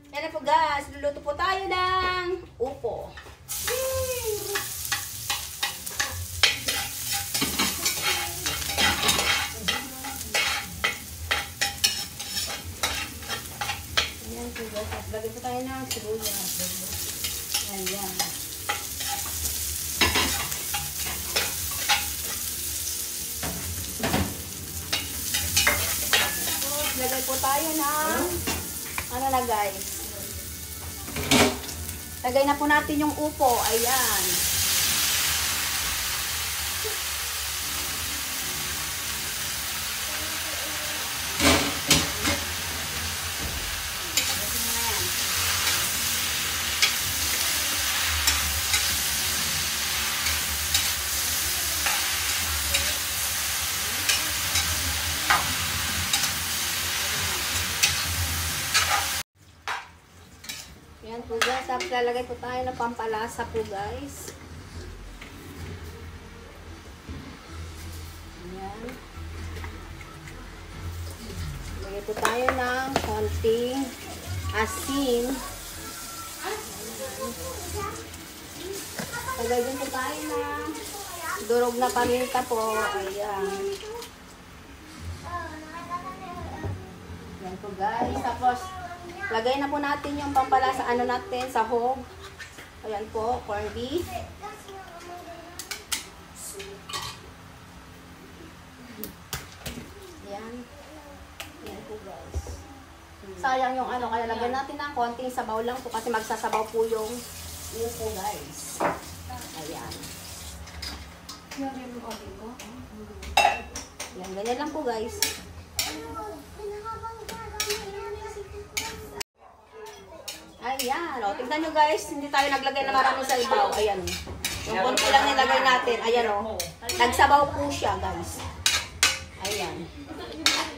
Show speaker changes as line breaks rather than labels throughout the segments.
Yan na po guys, luluto po tayo ng upo. Ayan po guys, lagay po tayo ng sibuyas. Ayan. Lagay po tayo ng ano na guys. Lagay na po natin yung upo. Ayan. Ayan po guys, tapos lalagay po tayo ng pampalasa po guys. Ayan. Lagay po tayo ng konting asin. Lagay din po tayo ng durog na paminta po. Ayan. Ayan po guys, tapos lagay na po natin yung pampalasa ano natin, sahog. Ayan po, corned beef. Ayan. Ayan po guys. Sayang yung ano, kaya lagyan natin ng konting sabaw lang po kasi magsasabaw po yung upo guys. Ayan. Ayan, ganyan lang po guys. Ayan, o. Tignan nyo guys, hindi tayo naglagay na marami sa ibaw. Ayan. Yung konti lang nilagay natin. Ayan o. Nagsabaw po siya guys. Ayan.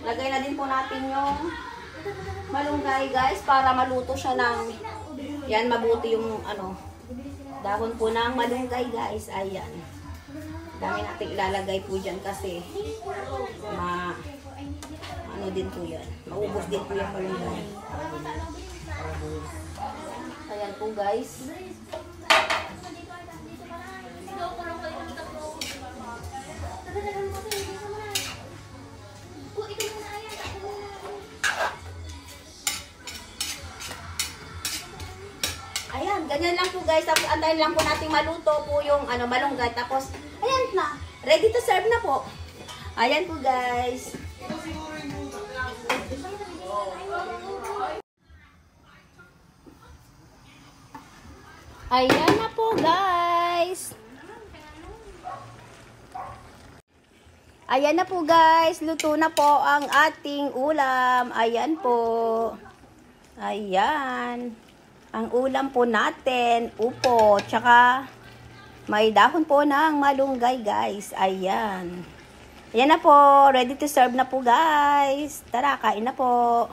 Lagay na din po natin yung malunggay guys para maluto siya ng yan, mabuti yung ano dahon po ng malunggay guys. Ayan. Dami natin ilalagay po dyan kasi ano din po yan. Maubos din po yung malunggay. Ayan po guys. Ayan, ganyan lang po guys. Tapos antayin lang po natin maluto po yung ano, malunggay. Tapos, ayan na. Ready to serve na po. Ayan po guys. Ayan na po guys. Ayan na po guys. Luto na po ang ating ulam. Ayan po. Ayan. Ang ulam po natin, upo, tsaka may dahon po ng malunggay guys. Ayan. Ayan na po. Ready to serve na po guys. Tara, kain na po.